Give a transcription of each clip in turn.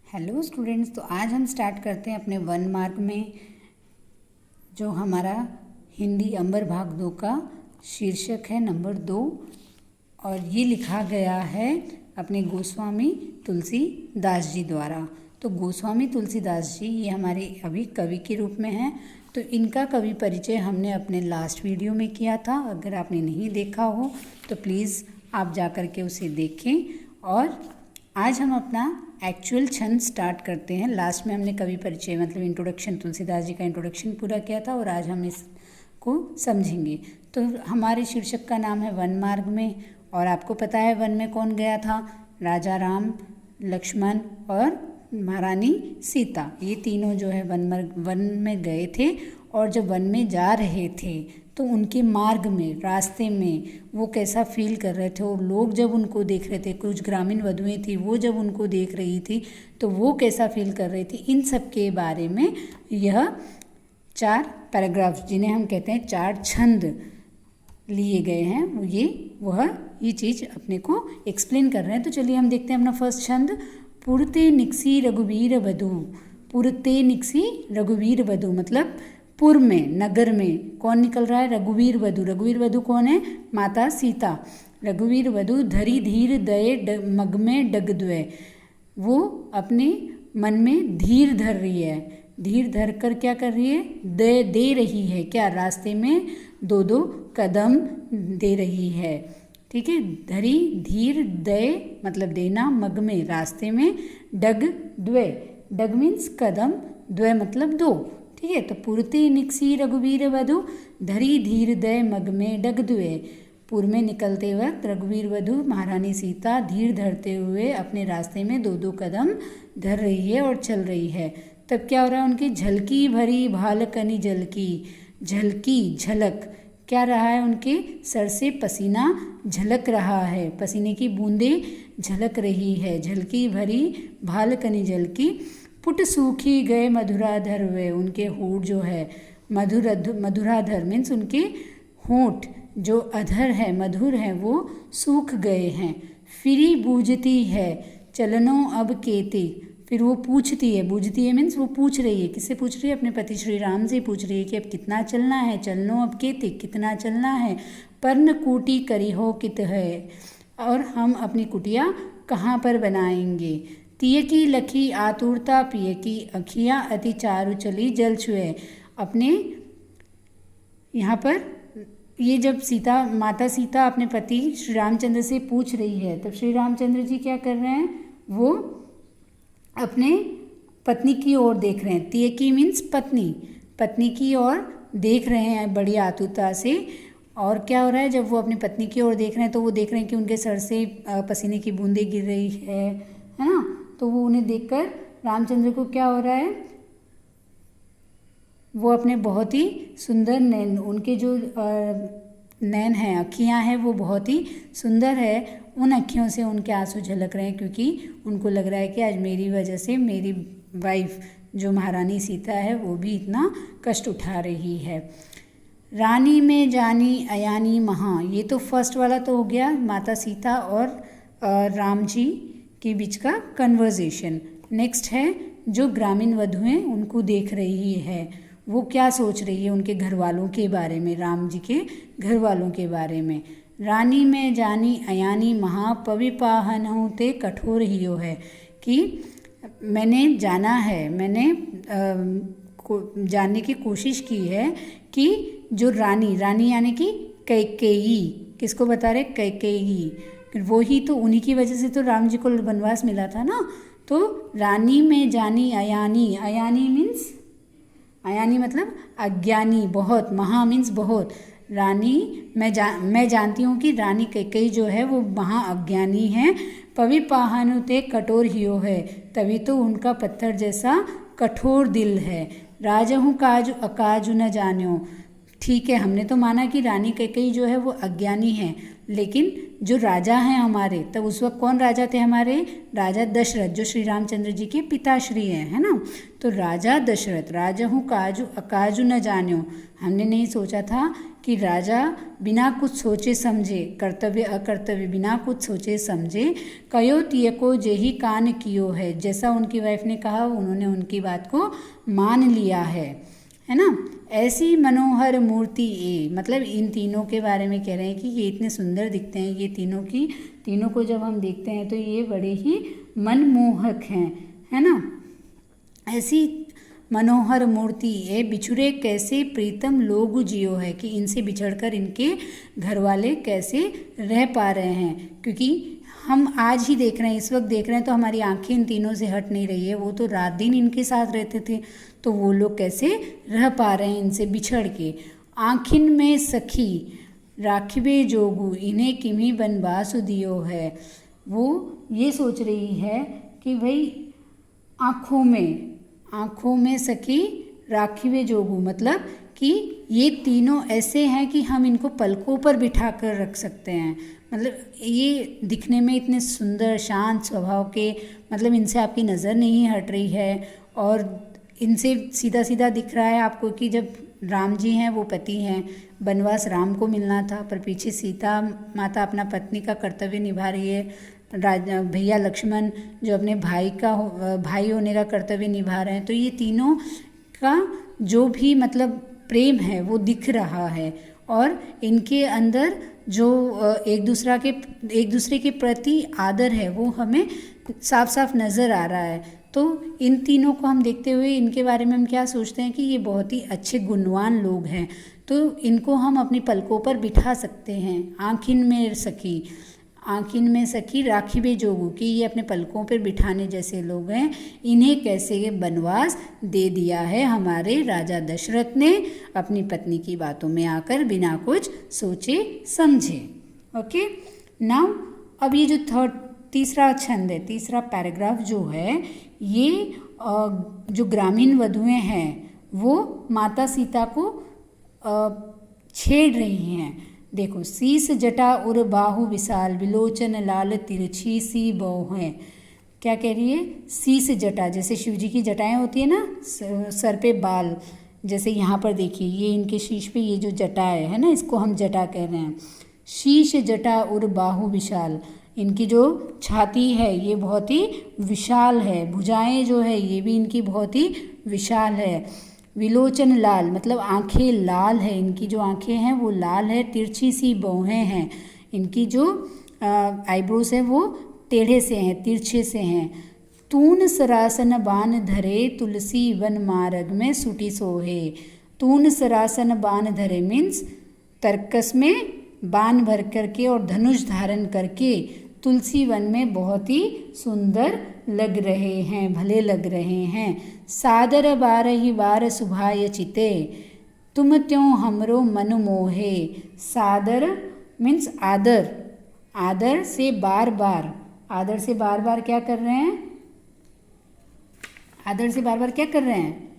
Hello students, तो आज हम स्टार्ट करते हैं अपने 1 मार्क में जो हमारा हिंदी अंबर भाग 2 का शीर्षक है नंबर 2 और ये लिखा गया है अपने गोस्वामी तुलसीदास जी द्वारा। तो गोस्वामी तुलसीदास जी ये हमारे अभी कवि के रूप में हैं। तो इनका कवि परिचय हमने अपने लास्ट वीडियो में किया था। अगर आपने नहीं देखा हो तो प्लीज़ आप जा कर के उसे देखें। और आज हम अपना एक्चुअल छंद स्टार्ट करते हैं। लास्ट में हमने कवि परिचय मतलब इंट्रोडक्शन, तुलसीदास जी का इंट्रोडक्शन पूरा किया था और आज हम इसको समझेंगे। तो हमारे शीर्षक का नाम है 1 मार्ग में। और आपको पता है 1 में कौन गया था? राजा राम, लक्ष्मण और महारानी सीता, ये तीनों जो है 1 में गए थे। और जब 1 में जा रहे थे तो उनके मार्ग में, रास्ते में वो कैसा फील कर रहे थे और लोग जब उनको देख रहे थे, कुछ ग्रामीण वधुएं थी वो जब उनको देख रही थी तो वो कैसा फील कर रही थी, इन सब के बारे में यह 4 पैराग्राफ जिन्हें हम कहते हैं 4 छंद लिए गए हैं, ये चीज़ अपने को एक्सप्लेन कर रहे हैं। तो चलिए हम देखते हैं अपना फर्स्ट छंद। पुरते निकसी रघुवीर वधु। पुरते निकसी रघुवीर वधु मतलब पुर में, नगर में कौन निकल रहा है? रघुवीर वधु। रघुवीर वधु कौन है? माता सीता। रघुवीर वधु धरी धीर दये मग में डग द्वय, वो अपने मन में धीर धर रही है। धीर धर कर क्या कर रही है? दे रही है। क्या? रास्ते में 2-2 कदम दे रही है। ठीक है। धरी धीर दय मतलब देना, मग में रास्ते में, डग द्वय, डग मीन्स कदम, द्वय मतलब 2। ठीक है। तो पुरते निकसी रघुवीर वधु धरी धीर दय मग में डग द्वय। पुर में निकलते वक्त रघुवीर वधु महारानी सीता धीर धरते हुए अपने रास्ते में 2-2 कदम धर रही है और चल रही है। तब क्या हो रहा है? उनकी झलकी भरी भालकनी जलकी। झलकी, झलक, क्या रहा है? उनके सर से पसीना झलक रहा है, पसीने की बूंदें झलक रही है। झलकी भरी भालकनी जलकी। पुट सूखी गए मधुराधर वे, उनके होठ जो है मधुराधर मीन्स उनके होठ जो अधर है, मधुर है, वो सूख गए हैं। फिरी बूझती है चलनो अब केते, फिर वो पूछती है, बूझती है मीन्स वो पूछ रही है। किससे पूछ रही है? अपने पति श्री राम से पूछ रही है कि अब कितना चलना है। चलनो अब केते, कितना चलना है। पर्ण कूटी करी हो कित है, और हम अपनी कुटिया कहाँ पर बनाएंगे। तिय की लखी आतुरता पिय की अखियाँ अति चारु चली जल छुए। अपने यहाँ पर ये जब माता सीता अपने पति श्री रामचंद्र से पूछ रही है तब श्री रामचंद्र जी क्या कर रहे हैं? वो अपने पत्नी की ओर देख रहे हैं। तिय की मीन्स पत्नी, पत्नी की ओर देख रहे हैं बड़ी आतुरता से। और क्या हो रहा है? जब वो अपनी पत्नी की ओर देख रहे हैं तो वो देख रहे हैं कि उनके सर से पसीने की बूंदें गिर रही है ना। तो वो उन्हें देखकर रामचंद्र को क्या हो रहा है? वो अपने बहुत ही सुंदर नैन, उनके जो नैन हैं, अखियाँ हैं, वो बहुत ही सुंदर है। उन अखियों से उनके आंसू झलक रहे हैं क्योंकि उनको लग रहा है कि आज मेरी वजह से मेरी वाइफ जो महारानी सीता है वो भी इतना कष्ट उठा रही है। रानी में जानी अयानी महा, ये तो फर्स्ट वाला तो हो गया, माता सीता और राम जी के बीच का कन्वर्सेशन। नेक्स्ट है जो ग्रामीण वधुएं उनको देख रही है, वो क्या सोच रही है उनके घर वालों के बारे में, राम जी के घर वालों के बारे में। रानी में जानी अयानी महा पविपाहन होते कठोर हियो है, कि मैंने जाना है, मैंने जानने की कोशिश की है कि जो रानी यानी कि कैकेयी, किसको बता रहे? कैकेयी, वो ही तो, उन्हीं की वजह से तो राम जी को वनवास मिला था ना। तो रानी में जानी अयानी, अयानी मीन्स, अयानी मतलब अज्ञानी, बहुत, महा मीन्स बहुत। रानी मैं जानती हूँ कि रानी कैकेयी जो है वो महा अज्ञानी है। पविपाहनुते कठोर हियो है, तभी तो उनका पत्थर जैसा कठोर दिल है। राजहु काजु अकाजु न जान्यो, ठीक है, हमने तो माना कि रानी कैकेयी जो है वो अज्ञानी है, लेकिन जो राजा हैं हमारे, तब उस वक्त कौन राजा थे हमारे? राजा दशरथ, जो श्री रामचंद्र जी के पिताश्री हैं, है ना। तो राजा दशरथ, राजहु काजु अकाजु न जान्यो, हमने नहीं सोचा था कि राजा बिना कुछ सोचे समझे, कर्तव्य अकर्तव्य बिना कुछ सोचे समझे, कयो तियको जेही कान कियो है, जैसा उनकी वाइफ ने कहा उन्होंने उनकी बात को मान लिया है ना। ऐसी मनोहर मूर्ति ये, मतलब इन तीनों के बारे में कह रहे हैं कि ये इतने सुंदर दिखते हैं, ये तीनों को जब हम देखते हैं तो ये बड़े ही मनमोहक हैं, है ना। ऐसी मनोहर मूर्ति ये बिछुड़े कैसे प्रीतम लोग जियो है, कि इनसे बिछड़कर इनके घर वाले कैसे रह पा रहे हैं, क्योंकि हम आज ही देख रहे हैं, इस वक्त देख रहे हैं तो हमारी आंखें इन तीनों से हट नहीं रही है। वो तो रात दिन इनके साथ रहते थे, तो वो लोग कैसे रह पा रहे हैं इनसे बिछड़ के। आँखिन में सखी राखिबे जोगू इन्हें किमी बनवासु दियो है, वो ये सोच रही है कि भाई आँखों में सखी राखिबे जोगू, मतलब कि ये तीनों ऐसे हैं कि हम इनको पलकों पर बिठा कर रख सकते हैं। मतलब ये दिखने में इतने सुंदर शांत स्वभाव के, मतलब इनसे आपकी नज़र नहीं हट रही है और इनसे सीधा सीधा दिख रहा है आपको कि जब राम जी हैं वो पति हैं, वनवास राम को मिलना था, पर पीछे सीता माता अपना पत्नी का कर्तव्य निभा रही है, भैया लक्ष्मण जो अपने भाई होने का कर्तव्य निभा रहे हैं। तो ये तीनों का जो भी मतलब प्रेम है वो दिख रहा है और इनके अंदर जो एक दूसरे के प्रति आदर है वो हमें साफ साफ नज़र आ रहा है। तो इन तीनों को हम देखते हुए इनके बारे में हम क्या सोचते हैं कि ये बहुत ही अच्छे गुणवान लोग हैं, तो इनको हम अपनी पलकों पर बिठा सकते हैं। आँखिन में सखी राखिबे जोगू, कि ये अपने पलकों पर बिठाने जैसे लोग हैं। इन्हें कैसे बनवास दे दिया है हमारे राजा दशरथ ने अपनी पत्नी की बातों में आकर बिना कुछ सोचे समझे। ओके, नाउ अब ये जो तीसरा छंद है, तीसरा पैराग्राफ जो है, ये जो ग्रामीण वधुएं हैं वो माता सीता को छेड़ रही हैं। देखो, शीस जटा उर बाहु विशाल विलोचन लाल तिरछी सी बहु, क्या कह रही है? शीस जटा, जैसे शिव जी की जटाएं होती है ना, सर पे बाल, जैसे यहाँ पर देखिए ये इनके शीश पे ये जो जटा है ना, इसको हम जटा कह रहे हैं। शीश जटा उर बाहु विशाल, इनकी जो छाती है ये बहुत ही विशाल है, भुजाएं जो है ये भी इनकी बहुत ही विशाल है। विलोचन लाल, मतलब आंखें लाल है, इनकी जो आंखें हैं वो लाल है। तिरछी सी बहुएं हैं, इनकी जो आईब्रोज है वो टेढ़े से हैं, तिरछे से हैं। तून सरासन बान धरे तुलसी वन मार्ग में सुटी सोहे। तून सरासन बान धरे मीन्स तरकस में बाण भर करके और धनुष धारण करके तुलसी वन में बहुत ही सुंदर लग रहे हैं, भले लग रहे हैं। सादर बारही बार सुभाय चिते तुम त्यों हमरो मन मोहे। सादर मीन्स आदर, आदर से बार बार, आदर से बार बार क्या कर रहे हैं? आदर से बार बार क्या कर रहे हैं?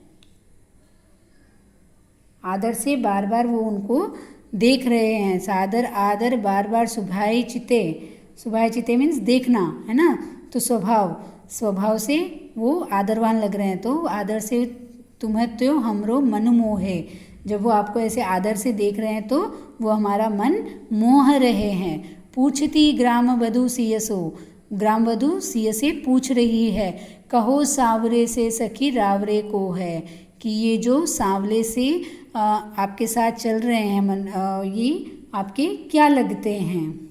आदर से बार बार वो उनको देख रहे हैं। सादर आदर बार बार सुभाय चिते, सुभाय चिते मीन्स देखना, है ना। तो स्वभाव से वो आदरवान लग रहे हैं। तो आदर से तुम्हें तो हमरो मन मोहे, जब वो आपको ऐसे आदर से देख रहे हैं तो वो हमारा मन मोह रहे हैं। पूछती ग्राम वधु सियसो, ग्राम वधु सिय से पूछ रही है। कहो सांवरे से सखी रावरे को है, कि ये जो सांवले से आपके साथ चल रहे हैं ये आपके क्या लगते हैं?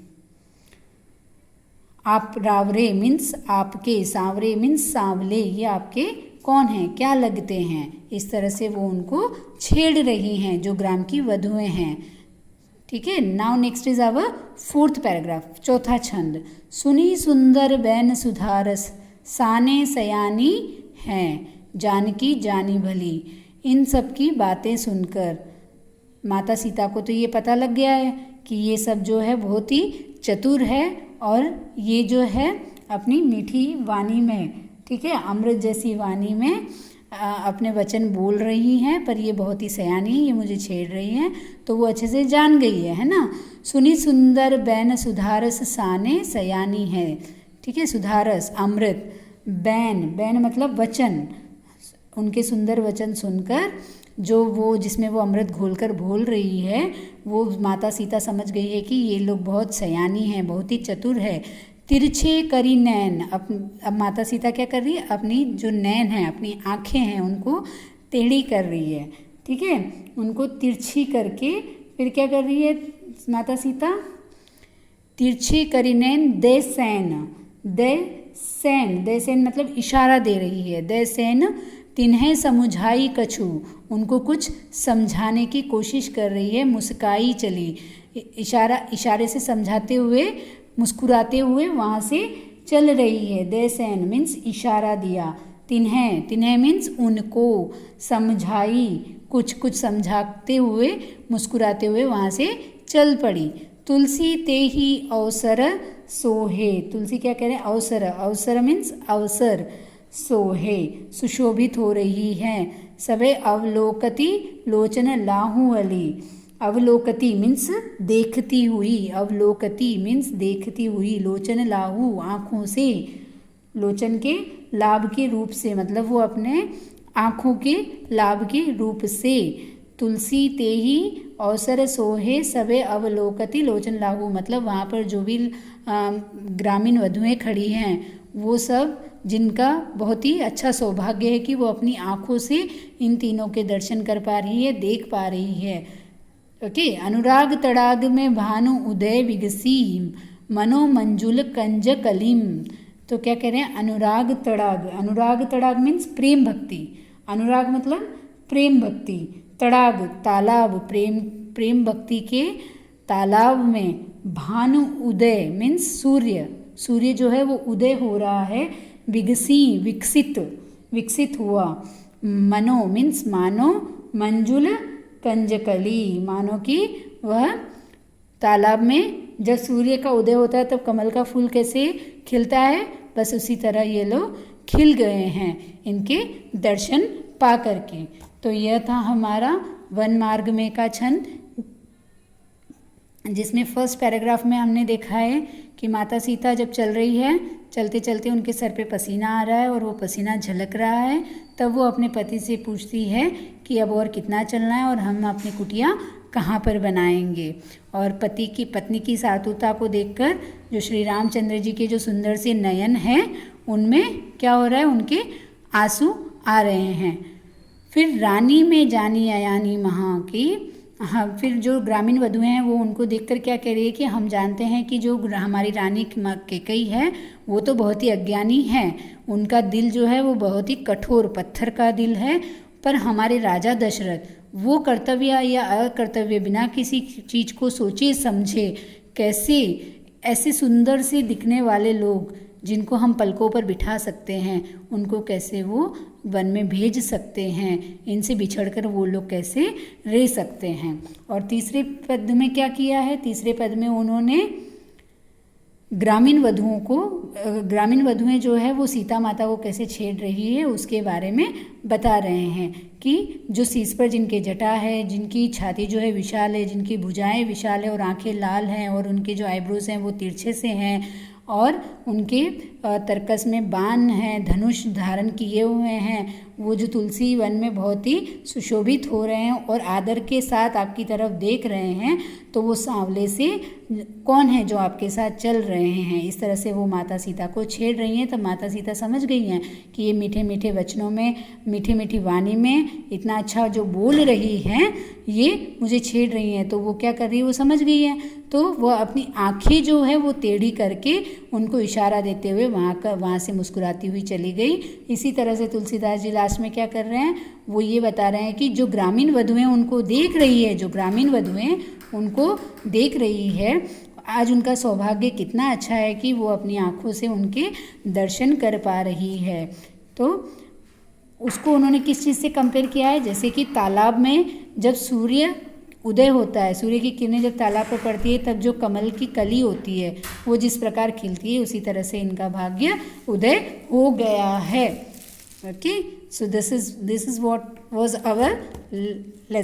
आप रावरे मीन्स आपके, सांवरे मीन्स सांवले, ये आपके कौन हैं, क्या लगते हैं? इस तरह से वो उनको छेड़ रही हैं जो ग्राम की वधुएं हैं। ठीक है, now next is our fourth paragraph, चौथा छंद। सुनी सुंदर बैन सुधारस साने सयानी हैं जानकी जानी भली। इन सब की बातें सुनकर माता सीता को तो ये पता लग गया है कि ये सब जो है बहुत ही चतुर है और ये जो है अपनी मीठी वाणी में, ठीक है, अमृत जैसी वाणी में अपने वचन बोल रही हैं, पर ये बहुत ही सयानी है, ये मुझे छेड़ रही हैं, तो वो अच्छे से जान गई है ना। सुनी सुंदर बैन सुधारस साने सयानी है, ठीक है, सुधारस अमृत, बैन, बैन मतलब वचन, उनके सुंदर वचन सुनकर जो वो जिसमें वो अमृत घोलकर बोल रही है, वो माता सीता समझ गई है कि ये लोग बहुत सयानी हैं, बहुत ही चतुर है। तिरछे करी नैन, अब माता सीता क्या कर रही है, अपनी जो नैन है, अपनी आँखें हैं, उनको टेढ़ी कर रही है, ठीक है, उनको तिरछी करके फिर क्या कर रही है माता सीता, तिरछी करी नैन दे सैन, दे सैन मतलब इशारा दे रही है, दे सैन तिन्हें समुझाई कछु, उनको कुछ समझाने की कोशिश कर रही है, मुस्काई चली, इशारे से समझाते हुए, मुस्कुराते हुए वहाँ से चल रही है। दे सैन मीन्स इशारा दिया, तिन्हें मीन्स उनको, समझाई कुछ समझाते हुए, मुस्कुराते हुए वहाँ से चल पड़ी। तुलसी ते ही अवसर सोहे, तुलसी क्या कह रहे हैं, अवसर मीन्स अवसर, सोहे सुशोभित हो रही है। सबे अवलोकती लोचन लाहुअली, अवलोकती मीन्स देखती हुई, अवलोकती मीन्स देखती हुई, लोचन लाहू आँखों से, लोचन के लाभ के रूप से, मतलब वो अपने आँखों के लाभ के रूप से। तुलसी ते ही अवसर सोहे सबे अवलोकती लोचन लाहू, मतलब वहाँ पर जो भी ग्रामीण वधुएं खड़ी हैं वो सब जिनका बहुत ही अच्छा सौभाग्य है कि वो अपनी आँखों से इन तीनों के दर्शन कर पा रही है, देख पा रही है। ओके, अनुराग तड़ाग में भानु उदय विगसी, मनो मंजुल कंज कलीम, तो क्या कह रहे हैं, अनुराग तड़ाग मीन्स प्रेम भक्ति, अनुराग मतलब प्रेम भक्ति, तड़ाग तालाब, प्रेम भक्ति के तालाब में, भानु उदय मीन्स सूर्य जो है वो उदय हो रहा है, विकसित हुआ, मनो मीन्स मानो, मंजुल कंजकली मानो कि वह तालाब में जब सूर्य का उदय होता है तब कमल का फूल कैसे खिलता है, बस उसी तरह ये लोग खिल गए हैं इनके दर्शन पा करके। तो यह था हमारा वन मार्ग में का छंद, जिसमें फर्स्ट पैराग्राफ में हमने देखा है कि माता सीता जब चल रही है, चलते चलते उनके सर पे पसीना आ रहा है और वो पसीना झलक रहा है, तब वो अपने पति से पूछती है कि अब और कितना चलना है और हम अपनी कुटिया कहाँ पर बनाएंगे। और पत्नी की सातुता को देखकर जो श्री रामचंद्र जी के जो सुंदर से नयन हैं उनमें क्या हो रहा है, उनके आंसू आ रहे हैं। फिर रानी में जानी अयानी महा की, हाँ, फिर जो ग्रामीण वधुएं हैं वो उनको देखकर क्या कह रही है कि हम जानते हैं कि जो हमारी रानी कैकेयी है वो तो बहुत ही अज्ञानी है, उनका दिल जो है वो बहुत ही कठोर पत्थर का दिल है, पर हमारे राजा दशरथ वो कर्तव्य या अकर्तव्य बिना किसी चीज़ को सोचे समझे कैसे ऐसे सुंदर से दिखने वाले लोग जिनको हम पलकों पर बिठा सकते हैं उनको कैसे वो वन में भेज सकते हैं, इनसे बिछड़कर वो लोग कैसे रह सकते हैं। और तीसरे पद में क्या किया है, तीसरे पद में उन्होंने ग्रामीण वधुएं जो है वो सीता माता को कैसे छेड़ रही है उसके बारे में बता रहे हैं कि जो शीश पर जिनके जटा है, जिनकी छाती जो है विशाल है, जिनकी भुजाएं विशाल है और आंखें लाल हैं और उनके जो आईब्रोज हैं वो तिरछे से हैं और उनके तरकस में बाण हैं, धनुष धारण किए हुए हैं, वो जो तुलसी वन में बहुत ही सुशोभित हो रहे हैं और आदर के साथ आपकी तरफ देख रहे हैं, तो वो सांवले से कौन है जो आपके साथ चल रहे हैं, इस तरह से वो माता सीता को छेड़ रही हैं। तब माता सीता समझ गई हैं कि ये मीठे मीठे वचनों में, मीठी मीठी वाणी में इतना अच्छा जो बोल रही हैं ये मुझे छेड़ रही हैं। तो वो क्या कर रही है, वो समझ गई है, तो वो अपनी आँखें जो है वो टेढ़ी करके उनको इशारा देते हुए वहाँ से मुस्कुराती हुई चली गई। इसी तरह से तुलसीदास जी लास्ट में क्या कर रहे हैं, वो ये बता रहे हैं कि जो ग्रामीण वधुएं उनको देख रही है, जो ग्रामीण वधुएं उनको देख रही है, आज उनका सौभाग्य कितना अच्छा है कि वो अपनी आँखों से उनके दर्शन कर पा रही है। तो उसको उन्होंने किस चीज़ से कंपेयर किया है, जैसे कि तालाब में जब सूर्य उदय होता है, सूर्य की किरणें जब तालाब पर पड़ती है तब जो कमल की कली होती है वो जिस प्रकार खिलती है, उसी तरह से इनका भाग्य उदय हो गया है। Okay, so this is what was our lesson.